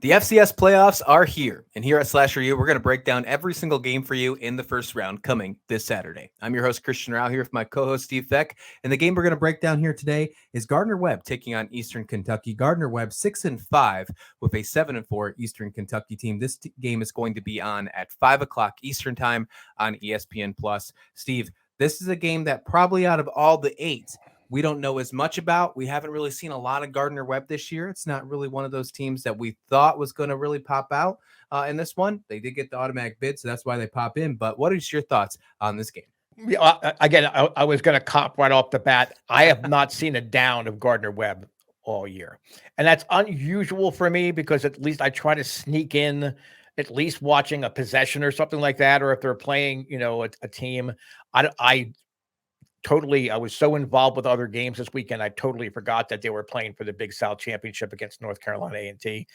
The FCS playoffs are here, and here at SlasherU, we're going to break down every single game for you in the first round coming this Saturday. I'm your host, Christian Rao, here with my co-host, Steve Feck, and the game we're going to break down here today is Gardner-Webb taking on Eastern Kentucky. Gardner-Webb 6-5 with a 7-4 Eastern Kentucky team. This game is going to be on at 5 o'clock Eastern time on ESPN+. Steve, this is a game that probably out of all the 8, we don't know as much about. We haven't really seen a lot of Gardner-Webb this year. It's not really one of those teams that we thought was going to really pop out in this one. They did get the automatic bid, so that's why they pop in. But what is your thoughts on this game? Again, I was going to cop right off the bat. I have not seen a down of Gardner-Webb all year. And that's unusual for me because at least I try to sneak in at least watching a possession or something like that. Or if they're playing, a team, I was so involved with other games this weekend, I totally forgot that they were playing for the Big South Championship against North Carolina A&T.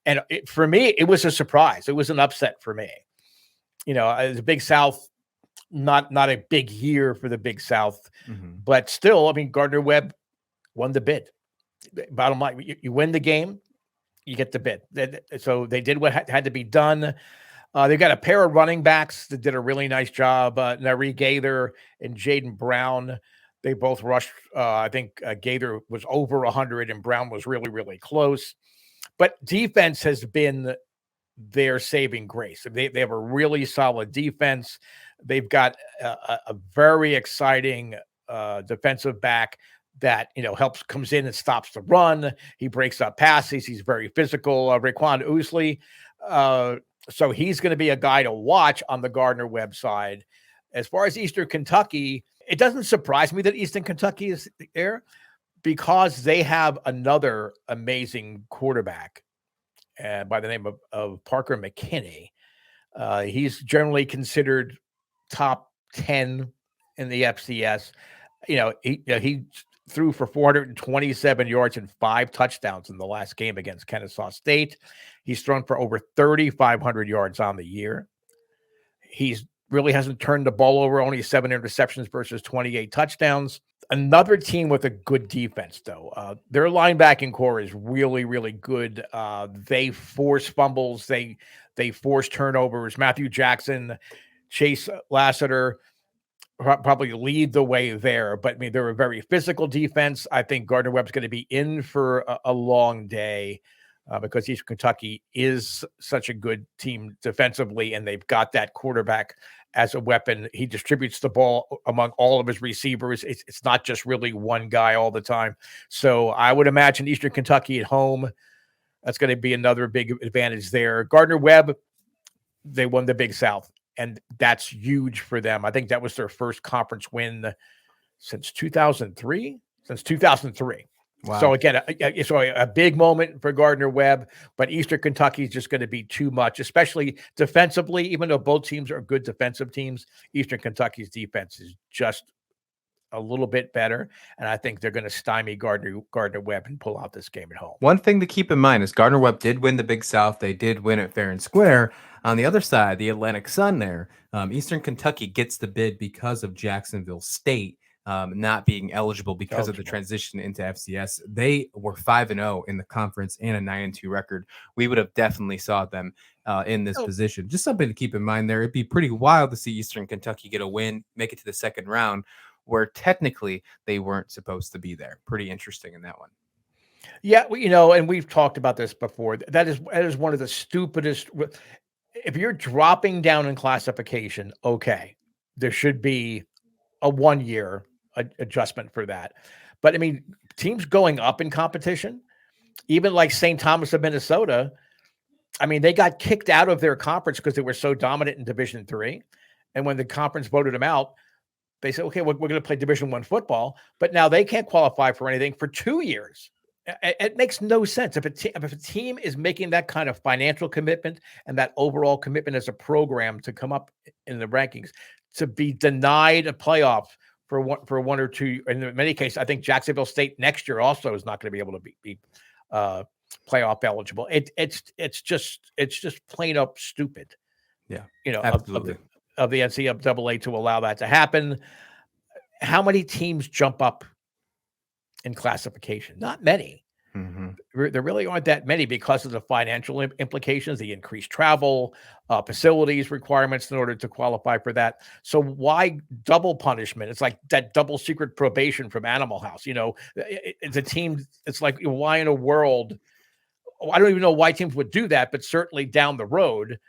And for me, it was a surprise. It was an upset for me. The Big South, not a big year for the Big South, but still, Gardner-Webb won the bid. Bottom line, you win the game, you get the bid. So they did what had to be done. They've got a pair of running backs that did a really nice job. Nari Gaither and Jaden Brown, they both rushed. I think Gaither was over 100 and Brown was really, really close. But defense has been their saving grace. They have a really solid defense. They've got a very exciting defensive back that, comes in and stops the run. He breaks up passes. He's very physical. Raekwon Ousley. So he's going to be a guy to watch on the Gardner-Webb side. As far as Eastern Kentucky, it doesn't surprise me that Eastern Kentucky is there because they have another amazing quarterback by the name of Parker McKinney. He's generally considered top 10 in the FCS. He threw for 427 yards and 5 touchdowns in the last game against Kennesaw State. He's thrown for over 3,500 yards on the year. He's really hasn't turned the ball over, only 7 interceptions versus 28 touchdowns. Another team with a good defense, though. Their linebacking core is really, really good. They force fumbles. They force turnovers. Matthew Jackson, Chase Lassiter probably lead the way there. But, they're a very physical defense. I think Gardner-Webb's going to be in for a long day. Because Eastern Kentucky is such a good team defensively, and they've got that quarterback as a weapon. He distributes the ball among all of his receivers. It's not just really one guy all the time. So I would imagine Eastern Kentucky at home, that's going to be another big advantage there. Gardner-Webb, they won the Big South, and that's huge for them. I think that was their first conference win since 2003. Wow. So again, it's a big moment for Gardner-Webb, but Eastern Kentucky is just going to be too much, especially defensively. Even though both teams are good defensive teams, Eastern Kentucky's defense is just a little bit better, and I think they're going to stymie Gardner-Webb and pull out this game at home. One thing to keep in mind is Gardner-Webb did win the Big South. They did win it fair and square. On the other side, the Atlantic Sun there, Eastern Kentucky gets the bid because of Jacksonville State not being eligible because of the transition into FCS. They were 5-0 in the conference and a 9-2 record. We would have definitely saw them in this position. Just something to keep in mind there. It'd be pretty wild to see Eastern Kentucky get a win, make it to the second round, where technically they weren't supposed to be there. Pretty interesting in that one. Yeah, and we've talked about this before. That is one of the stupidest. If you're dropping down in classification, okay, there should be a 1-year adjustment for that. But teams going up in competition, even like St. Thomas of Minnesota, they got kicked out of their conference because they were so dominant in Division III. And when the conference voted them out, they said, okay, we're going to play Division I football, but now they can't qualify for anything for 2 years. It makes no sense. If a team is making that kind of financial commitment and that overall commitment as a program to come up in the rankings, to be denied a playoff for one or two, and in many cases, I think Jacksonville State next year also is not going to be able to be playoff eligible. It's just plain up stupid. Yeah, absolutely. Of the NCAA to allow that to happen. How many teams jump up in classification? Not many. There really aren't that many because of the financial implications, the increased travel, facilities requirements in order to qualify for that. So why double punishment? It's like that double secret probation from Animal House. It's a team. It's like, why in a world? I don't even know why teams would do that, but certainly down the road,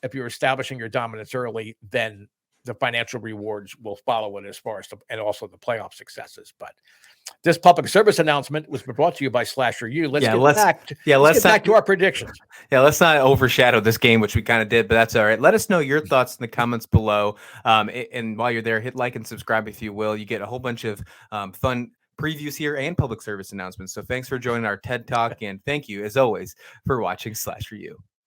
if you're establishing your dominance early, then the financial rewards will follow it as far as and also the playoff successes. But this public service announcement was brought to you by SlasherU. Let's get back to our predictions. Yeah, let's not overshadow this game, which we kind of did, but that's all right. Let us know your thoughts in the comments below. And while you're there, hit like and subscribe if you will. You get a whole bunch of fun previews here and public service announcements. So thanks for joining our TED Talk, and thank you, as always, for watching SlasherU.